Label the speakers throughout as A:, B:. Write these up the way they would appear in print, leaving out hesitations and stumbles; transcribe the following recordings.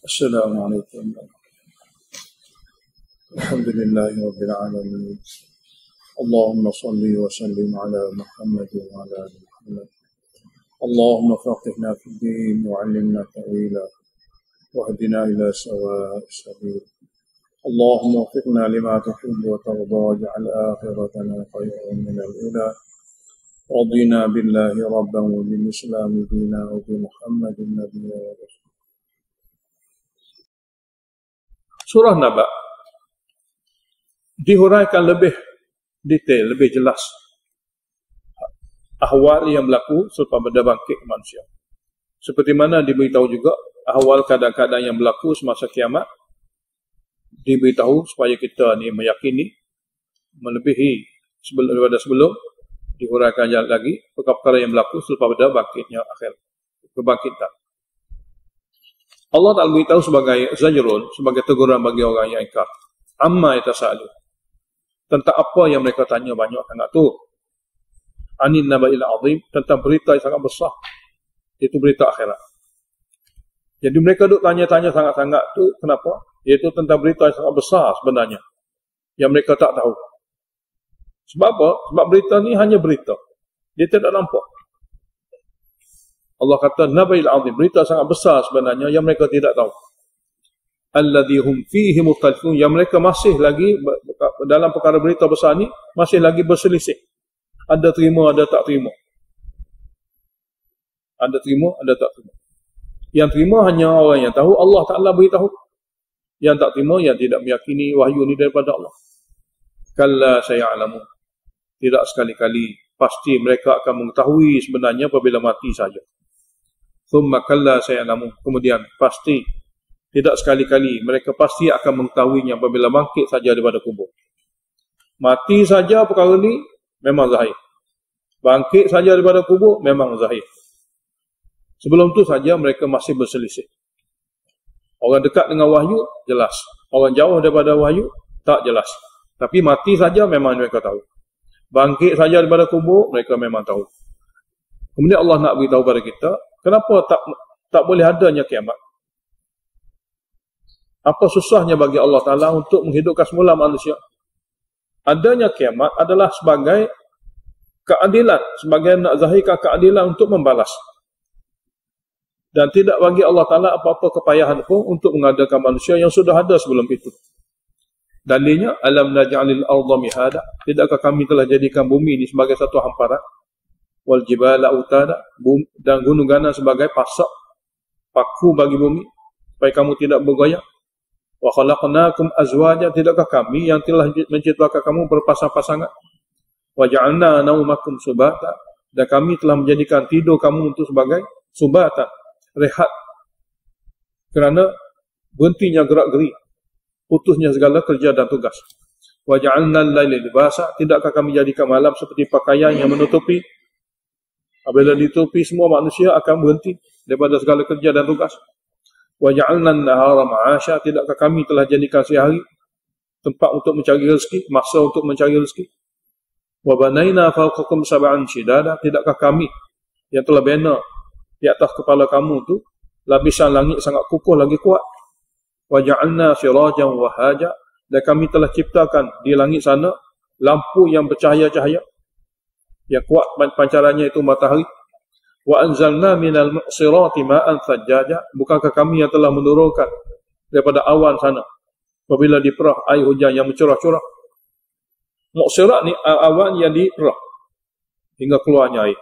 A: السلام عليكم. الحمد لله رب العالمين. اللهم صل وسلم على محمد وعلى آل محمد. اللهم فقهنا في الدين وعلمنا تأويلا واهدنا إلى سواء السبيل. اللهم وفقنا لما تحب وترضى واجعل آخرتنا خيرا من الأولى. رضينا بالله ربا وبالإسلام دينا وبمحمد نبيا ورسولا. Surah Naba dihuraikan lebih detail, lebih jelas ahwal yang berlaku selepas bangkit manusia. Seperti mana diberitahu juga ahwal keadaan-keadaan yang berlaku semasa kiamat, diberitahu supaya kita ni meyakini melebihi daripada sebelum, dihuraikan lagi perkara-perkara yang berlaku selepas bangkitnya akhir kebangkitan. Allah Ta'ala beritahu sebagai zajrun, sebagai teguran bagi orang yang ingkar. Amma yatasa'alun, tentang apa yang mereka tanya banyak sangat tu. Anin naba'il azim, tentang berita yang sangat besar, iaitu berita akhirat. Jadi mereka duk tanya-tanya sangat-sangat tu, kenapa? Iaitu tentang berita yang sangat besar sebenarnya, yang mereka tak tahu. Sebab apa? Sebab berita ni hanya berita, dia tidak nampak. Allah kata naba'il azim, berita sangat besar sebenarnya yang mereka tidak tahu. Alladhi hum fihi mukhtalifun, yang mereka masih lagi dalam perkara berita besar ni masih lagi berselisih. Ada terima, ada tak terima. Ada terima, ada tak terima. Yang terima hanya orang yang tahu, Allah Ta'ala beritahu. Yang tak terima, yang tidak meyakini wahyu ni daripada Allah. Kalla saya'lamun, tidak sekali-kali, pasti mereka akan mengetahui sebenarnya apabila mati saja. Thumma kalla saya'lamun, kemudian pasti, tidak sekali-kali, mereka pasti akan mengetahuinya apabila bangkit saja daripada kubur. Mati saja perkara ni memang zahir. Bangkit saja daripada kubur memang zahir. Sebelum tu saja mereka masih berselisih. Orang dekat dengan wahyu jelas, orang jauh daripada wahyu tak jelas. Tapi mati saja memang mereka tahu. Bangkit saja daripada kubur mereka memang tahu. Kemudian Allah nak beritahu kepada kita, kenapa tak boleh adanya kiamat? Apa susahnya bagi Allah Ta'ala untuk menghidupkan semula manusia? Adanya kiamat adalah sebagai keadilan, sebagai nak zahirkan keadilan untuk membalas. Dan tidak bagi Allah Ta'ala apa-apa kepayahan pun untuk mengadakan manusia yang sudah ada sebelum itu. Dalilnya, alam naj'alil arda mihada, tidakkah kami telah jadikan bumi ini sebagai satu hamparan? Wal jibala utada, dan gunung-gunung sebagai pasak, paku bagi bumi, supaya kamu tidak bergoyang. Wa khalaqnakum azwaja, tidakkah kami yang telah menciptakan kamu berpasang-pasangan? Wa ja'alna naumakum subata, dan kami telah menjadikan tidur kamu untuk sebagai subata, rehat, kerana berhentinya gerak-geri, putusnya segala kerja dan tugas. Wa ja'alna al-laila libasa, tidakkah kami jadikan malam seperti pakaian yang menutupi? Apabila ditutupi, semua manusia akan berhenti daripada segala kerja dan tugas. Wa ja'alna an-nahara ma'asha, tidakkah kami telah jadikan siang hari tempat untuk mencari rezeki, masa untuk mencari rezeki. Wa banaina fawqakum sab'an shidada, tidakkah kami yang telah bina di atas kepala kamu tu lapisan langit sangat kukuh lagi kuat. Wa ja'alna sirajan wahaja, dan kami telah ciptakan di langit sana lampu yang bercahaya-cahaya, yang kuat pancarannya itu matahari. Wa anzalna minal mu'sirati ma'an thajjaja, bukankah kami yang telah menurunkan daripada awan sana apabila diperah air hujan yang mencurah-curah. Mu'sirat ni awan yang diperah hingga keluarnya air.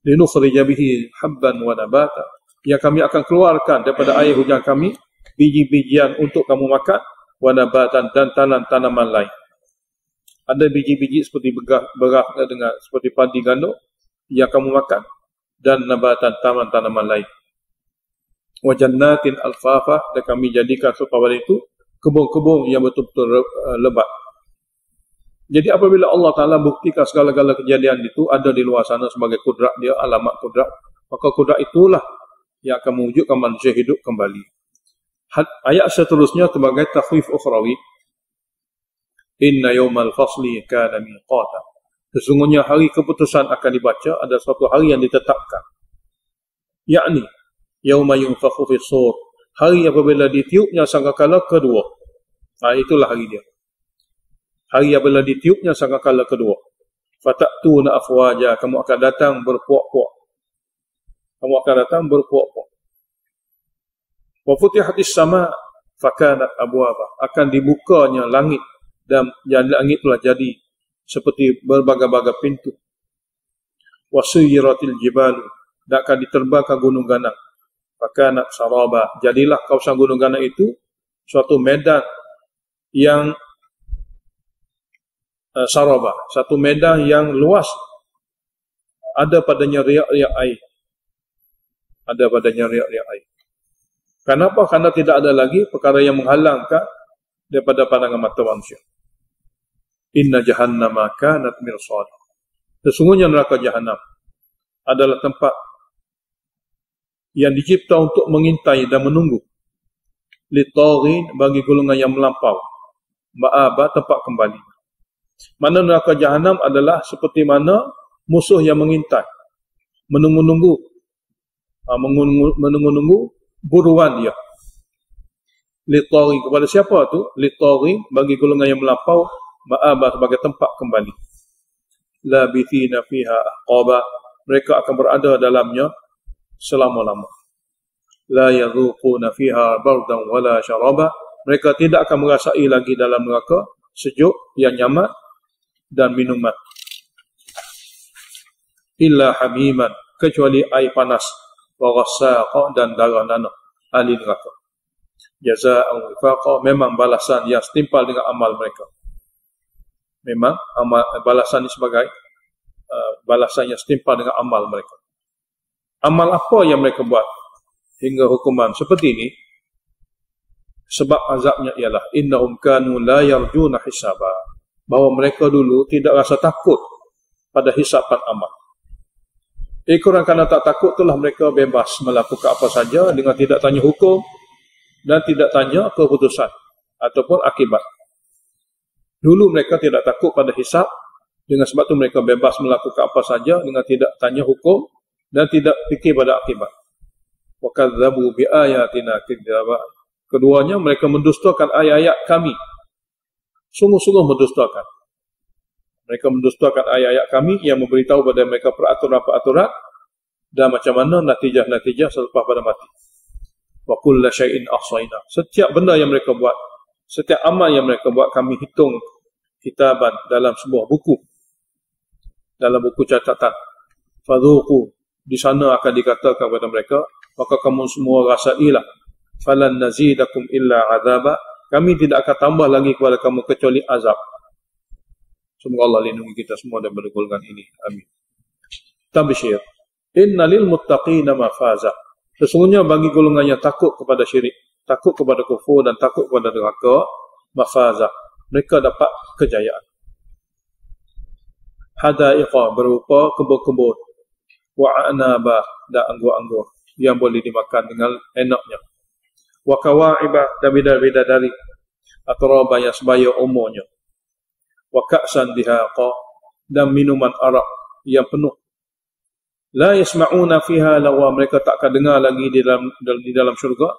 A: Linukhrija bihi habban wa nabata, yang kami akan keluarkan daripada air hujan kami biji-bijian untuk kamu makan, wa nabatan, dan tanaman lain. Ada biji-biji seperti beras dengan seperti padi gandum yang kamu makan, dan nabatan, tanaman lain. Wa jannatin alfafa, dan kami jadikan selepas itu kebun-kebun yang betul-betul lebat. Jadi apabila Allah Ta'ala buktikan segala-gala kejadian itu ada di luar sana sebagai kudrat dia, alamat kudrat, maka kudrat itulah yang akan mewujudkan manusia hidup kembali. Ayat seterusnya sebagai takhwif ukhrawi. Inna yawmal fasli kana miqata, sesungguhnya hari keputusan akan dibaca, ada suatu hari yang ditetapkan. Yakni yauma yunfakhu fis sur, Hari apabila ditiupnya sangkakala kedua. Itulah hari dia. Hari apabila ditiupnya sangkakala kedua. Fatatuna afwaja, kamu akan datang berpuak-puak. Kamu akan datang berpuak-puak. Wa futihatis sama fakanat abwaba, akan dibukanya langit dan langit telah jadi seperti berbagai-bagai pintu. Wa suyiratil jibalu, dan akan diterbangkan gunung ganang. Fakanat saraba, jadilah kawasan gunung ganang itu suatu medan yang saraba, satu medan yang luas, ada padanya riak-riak air. Ada padanya riak-riak air. Kenapa? Karena tidak ada lagi perkara yang menghalangkan daripada pandangan mata manusia. Inna jahannama kanat mirsad. Sesungguhnya neraka Jahannam adalah tempat yang dicipta untuk mengintai dan menunggu. Litaghin, bagi golongan yang melampau. Ma'aba, tempat kembali. Mana neraka Jahannam adalah seperti mana musuh yang mengintai, menunggu-nunggu, menunggu-nunggu buruan dia. Litaghin, kepada siapa tu? Litaghin, bagi golongan yang melampau. Ma'aba, sebagai tempat kembali. Labithina fiha ahqaba, mereka akan berada dalamnya selama-lama. La yadhuquna fiha bardan wala syaraba, mereka tidak akan merasai lagi dalam neraka sejuk yang nyaman dan minuman. Illa hamiman, kecuali air panas, wa ghassaqa, dan darah nanah ahli neraka. Jazaa'an wifaqa, memang balasan yang setimpal dengan amal mereka. Memang balasan ini sebagai balasan yang setimpal dengan amal mereka. Amal apa yang mereka buat hingga hukuman seperti ini? Sebab azabnya ialah innahum kanu la yarjuna hisaba, bahawa mereka dulu tidak rasa takut pada hisapan amal. Kurang kerana tak takut, itulah mereka bebas melakukan apa saja dengan tidak tanya hukum dan tidak tanya keputusan ataupun akibat. Dulu mereka tidak takut pada hisab, dengan sebab itu mereka bebas melakukan apa saja dengan tidak tanya hukum dan tidak fikir pada akibat. Wa kadzabu bi ayatina kidzaba. Keduanya mereka mendustakan ayat-ayat kami. Sungguh-sungguh mendustakan. Mereka mendustakan ayat-ayat kami yang memberitahu pada mereka peraturan-peraturan dan macam mana natijah-natijah selepas pada mati. Wa kullu syai'in ahsayna. Setiap benda yang mereka buat, setiap amal yang mereka buat, kami hitung kitaban dalam sebuah buku, dalam buku catatan. Fadhuqu, di sana akan dikatakan kepada mereka, maka kamu semua rasailah, falan nazidakum illa azaba, kami tidak akan tambah lagi kepada kamu kecuali azab. Semoga Allah lindungi kita semua daripada golongan ini. Amin. Tabsyir. Innalil muttaqina mafaza. Sesungguhnya bagi golongan yang takut kepada syirik, takut kepada kufur dan takut kepada neraka, mafaza, mereka dapat kejayaan. Hadaiqa, berupa kebun-kebun, wa anaba, dan anggur-anggur yang boleh dimakan dengan enaknya. Wa kawa'iba, dan bidadari, atraba yang sebaya umurnya. Wa ka'san dihaqa, dan minuman arak yang penuh. La yasma'una fiha lawa, mereka tak akan dengar lagi di dalam syurga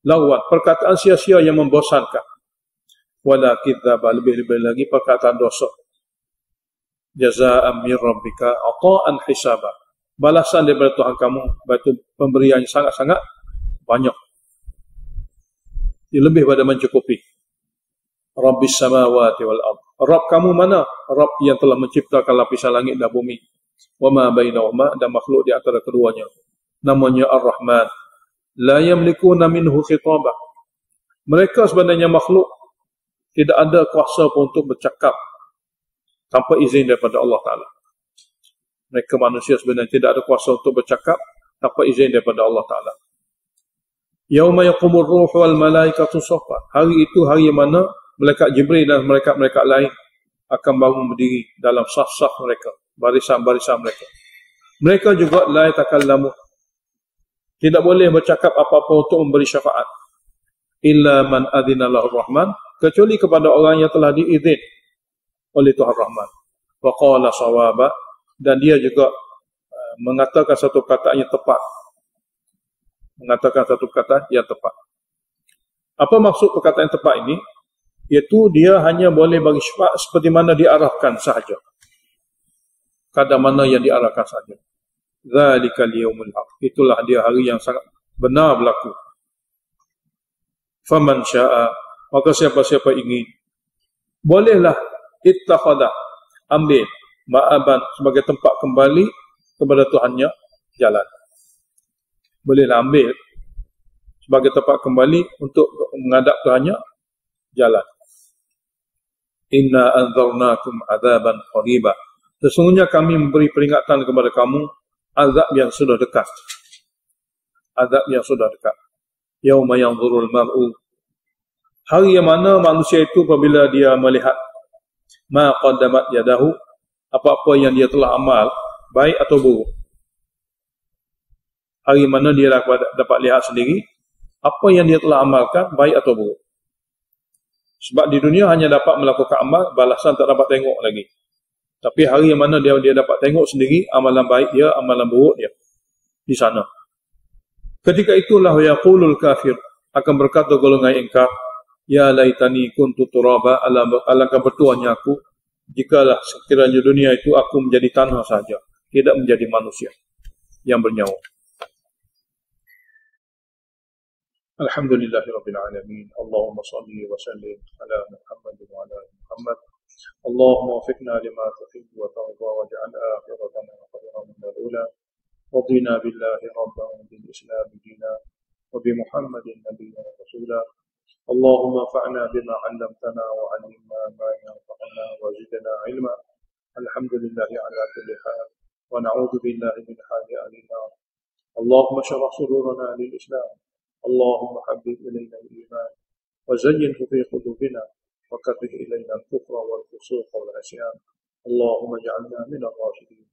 A: lawan, perkataan sia-sia yang membosankan. Wala kidzaba, lebih-lebih lagi perkataan dosa. Jazaa'an min rabbika ata'an hisaba, balasan daripada Tuhan kamu, batu pemberian yang sangat-sangat banyak, yang lebih pada mencukupi. Rabbis samawati wal ard, Rabb kamu mana? Rabb yang telah menciptakan lapisan langit dan bumi. Wa ma bainahuma, dan makhluk di antara keduanya. Namanya Ar-Rahman. La yamlikuna minhu khitaba, mereka sebenarnya makhluk tidak ada kuasa pun untuk bercakap tanpa izin daripada Allah Ta'ala. Mereka manusia sebenarnya tidak ada kuasa untuk bercakap tanpa izin daripada Allah Ta'ala. Yauma yaqumur ruhu wal malaikatu saffa, hari itu hari yang mana malaikat Jibril dan malaikat-malaikat lain akan bangun berdiri dalam saf-saf mereka, barisan-barisan mereka. Mereka juga la yatakallamu, tidak boleh bercakap apa-apa untuk memberi syafaat. Illa man adina lahu rahman, kecuali kepada orang yang telah diizin oleh Tuhan Rahman. Wa qala sawaba, dan dia juga mengatakan satu perkataan yang tepat. mengatakan satu perkataan yang tepat. Apa maksud perkataan yang tepat ini? Iaitu dia hanya boleh bagi syafaat seperti mana diarahkan sahaja. Kadar mana yang diarahkan sahaja. Zalikal yaumul haq. Itulah dia hari yang sangat benar berlaku. Faman syaa, maka siapa-siapa ingin, bolehlah ittakhadha, ambil ma'aban sebagai tempat kembali kepada Tuhannya, jalan. Bolehlah ambil sebagai tempat kembali untuk menghadap Tuhannya, jalan. Inna anzarnakum adzaban qariba. Sesungguhnya kami memberi peringatan kepada kamu azab yang sudah dekat. Azab yang sudah dekat. Yauma yanzurul mar'u, hari yang mana manusia itu apabila dia melihat ma qaddamat yadahu, apa-apa yang dia telah amal, baik atau buruk. Hari mana dia dapat lihat sendiri apa yang dia telah amalkan, baik atau buruk. Sebab di dunia hanya dapat melakukan amal, balasan tak dapat tengok lagi. Tapi hari yang mana dia dapat tengok sendiri amalan baik dia, amalan buruk dia di sana. Ketika itulah yaqulul kafir, akan berkata golongan ingkar, ya laitani kuntu turaba, alangkah bertuahnya aku jikalah sekiranya dunia itu aku menjadi tanah saja, tidak menjadi manusia yang bernyawa. Alhamdulillahirabbil alamin. Allahumma shalli wa sallim ala Muhammad wa ala Muhammad. Allahumma wafiqna lima tuhibbu wa tarda waj'al akhiratana khairan min al-ula. Radina billahi rabban bil islam dinan wa bi Muhammadin nabiyyan rasula. Allahumma fa'na bima 'allamtana wa 'allimna ma yanfa'una wa zidna 'ilma. Alhamdulillahi ala kulli hal wa na'udzu billahi min hali al-nar. Allahumma shrah sudurana lil Islam. اللهم حبب إلينا الإيمان وزينه في قلوبنا وكره إلينا الكفر والفسوق والعصيان اللهم اجعلنا من الراشدين.